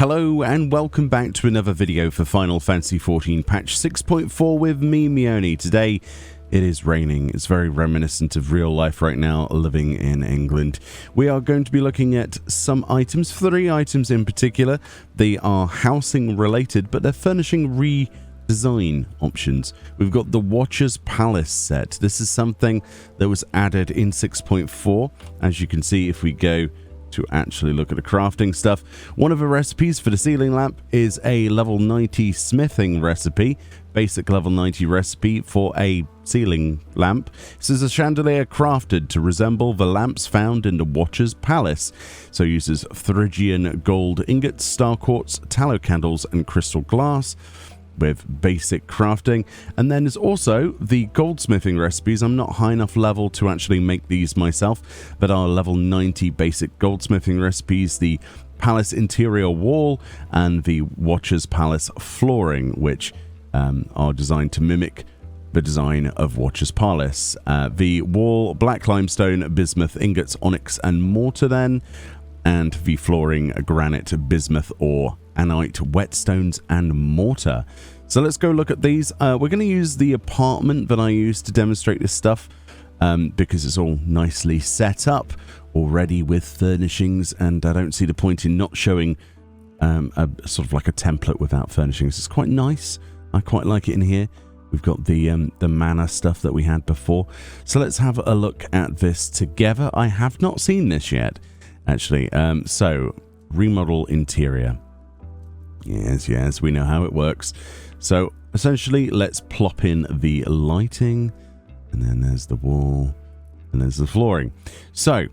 Hello and welcome back to another video for Final Fantasy XIV patch 6.4 with me, Meoni. Today it is raining. It's very reminiscent of real life right now, living in England. We are going to be looking at some items, 3 items in particular. They are housing related, but they're furnishing redesign options. We've got the Watcher's Palace set. This is something that was added in 6.4. As you can see, if we go to actually look at the crafting stuff, one of the recipes for the ceiling lamp is a level 90 smithing recipe, basic level 90 recipe for a ceiling lamp. This is a chandelier crafted to resemble the lamps found in the Watcher's Palace. So uses Phrygian gold ingots, star quartz, tallow candles and crystal glass with basic crafting. And then there's also the goldsmithing recipes. I'm not high enough level to actually make these myself, but are level 90 basic goldsmithing recipes, the palace interior wall and the Watcher's Palace flooring, which are designed to mimic the design of Watcher's Palace. The wall, black limestone, bismuth, ingots, onyx and mortar then, and the flooring, granite, bismuth or anite, whetstones and mortar. So let's go look at these. We're going to use the apartment that I used to demonstrate this stuff because it's all nicely set up already with furnishings, and I don't see the point in not showing a sort of like a template without furnishings. It's quite nice. I quite like it in here. We've got the mana stuff that we had before. So let's have a look at this together. I have not seen this yet, actually. So remodel interior. Yes, we know how it works. So essentially, let's plop in the lighting, and then there's the wall, and there's the flooring. So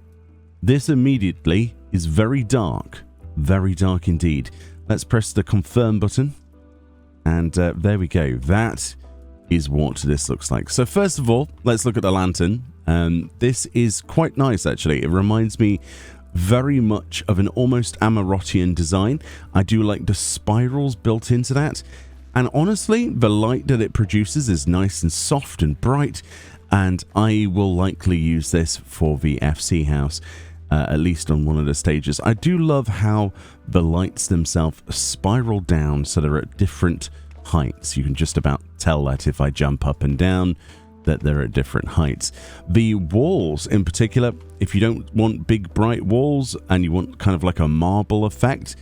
this immediately is very dark indeed. Let's press the confirm button, and there we go. That is what this looks like. So first of all, let's look at the lantern. This is quite nice, actually. It reminds me very much of an almost Amarottian design. I do like the spirals built into that, and honestly the light that it produces is nice and soft and bright, and I will likely use this for the FC house, at least on one of the stages. I do love how the lights themselves spiral down so they're at different heights. You can just about tell that if I jump up and down that they're at different heights. The walls in particular, if you don't want big bright walls and you want kind of like a marble effect,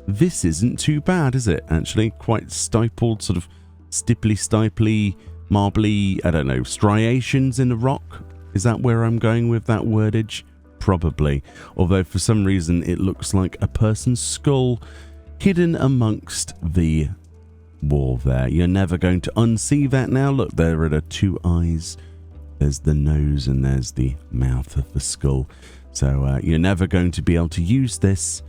this isn't too bad, is it? Actually quite stippled, sort of stiply, marbly, I don't know, striations in the rock. Is that where I'm going with that wordage? Probably. Although for some reason it looks like a person's skull hidden amongst the wall there. You're never going to unsee that now. Look, there are the 2 eyes, there's the nose, and there's the mouth of the skull. So you're never going to be able to use this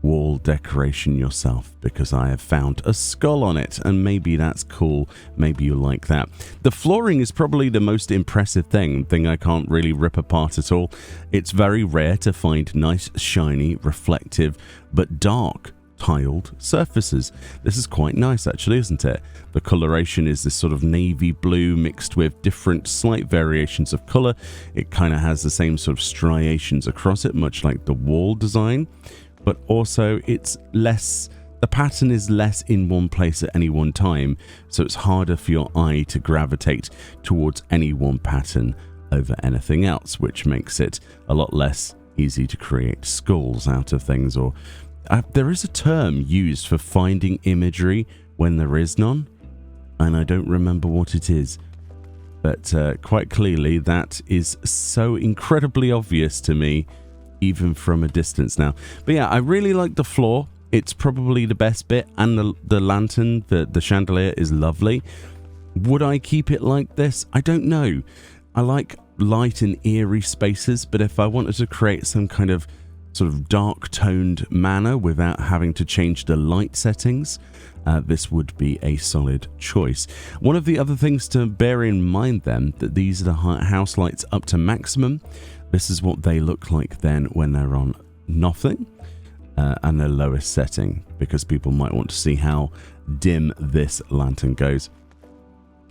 wall decoration yourself because I have found a skull on it, and maybe that's cool. Maybe you like that. The flooring is probably the most impressive thing I can't really rip apart at all. It's very rare to find nice, shiny, reflective, but dark tiled surfaces. This is quite nice, actually, isn't it? The coloration is this sort of navy blue mixed with different slight variations of color. It kind of has the same sort of striations across it, much like the wall design, but also it's less, the pattern is less in one place at any one time, so it's harder for your eye to gravitate towards any one pattern over anything else, which makes it a lot less easy to create skulls out of things. Or there is a term used for finding imagery when there is none, and I don't remember what it is, but quite clearly that is so incredibly obvious to me, even from a distance now. But yeah, I really like the floor. It's probably the best bit, and the lantern, the chandelier is lovely. Would I keep it like this? I don't know. I like light and eerie spaces, but if I wanted to create some kind of sort of dark toned manner without having to change the light settings, this would be a solid choice. One of the other things to bear in mind then, that these are the house lights up to maximum. This is what they look like then when they're on nothing, and their lowest setting, because people might want to see how dim this lantern goes.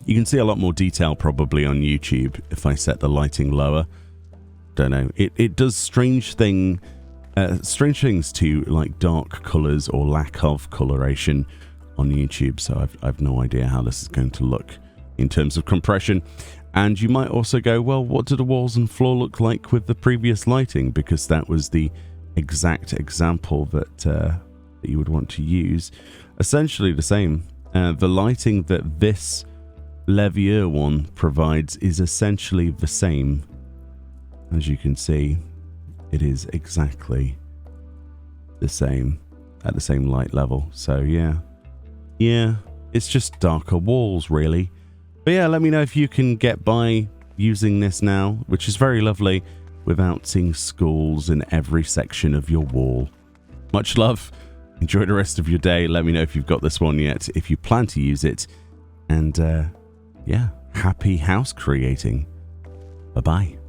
You can see a lot more detail probably on YouTube if I set the lighting lower. Don't know. It does strange thing strange things to like dark colors or lack of coloration on YouTube. So I've no idea how this is going to look in terms of compression. And you might also go, well, what do the walls and floor look like with the previous lighting? Because that was the exact example that you would want to use. Essentially the same. The lighting that this Levier one provides is essentially the same. As you can see, it is exactly the same at the same light level. So yeah, it's just darker walls really. But yeah, let me know if you can get by using this now, which is very lovely, without seeing skulls in every section of your wall. Much love. Enjoy the rest of your day. Let me know if you've got this one yet, if you plan to use it. And yeah, happy house creating. Bye-bye.